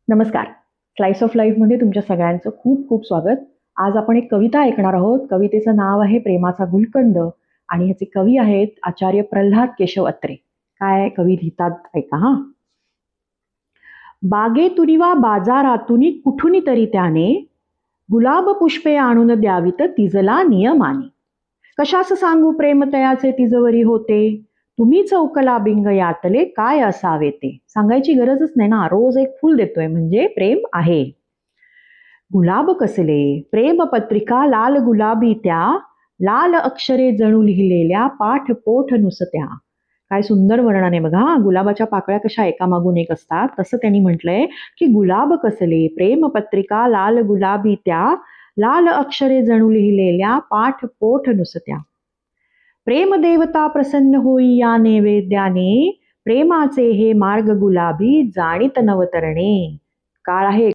नमस्कार. Slice of लाईफमध्ये तुमच्या सगळ्यांचं खूप खूप स्वागत. आज आपण एक कविता ऐकणार आहोत. कवितेचं नाव आहे प्रेमाचा गुलकंद आणि ह्याचे कवी आहेत आचार्य प्रल्हाद केशव अत्रे. काय कवी लिहितात ऐका हा. बागेतुनी वा बाजारातुनी कुठुनी तरी त्याने गुलाब पुष्पे आणून द्यावीत तिजला नियमाने. कशास सांगू प्रेम तयाचे तिजवरी होते, तुम्ही चौकला बिंग यातले काय असावे ते. सांगायची गरजच नाही ना, रोज एक फुल देतोय म्हणजे प्रेम आहे. गुलाब कसले प्रेमपत्रिका लाल गुलाबी त्या, लाल अक्षरे जणू लिहिलेल्या पाठ पोठ नुसत्या. काय सुंदर वर्णन आहे बघा. गुलाबाच्या पाकळ्या कशा एकामागून एक असतात तसं त्यांनी म्हटलंय की गुलाब कसले प्रेमपत्रिका लाल गुलाबी त्या, लाल अक्षरे जणू लिहिलेल्या पाठ पोठ नुसत्या. प्रेमदेवता प्रसन्न होई या नैवेद्याने, प्रेमाचे हे मार्ग गुलाबी जाणीत नवतरणे. काळ आहे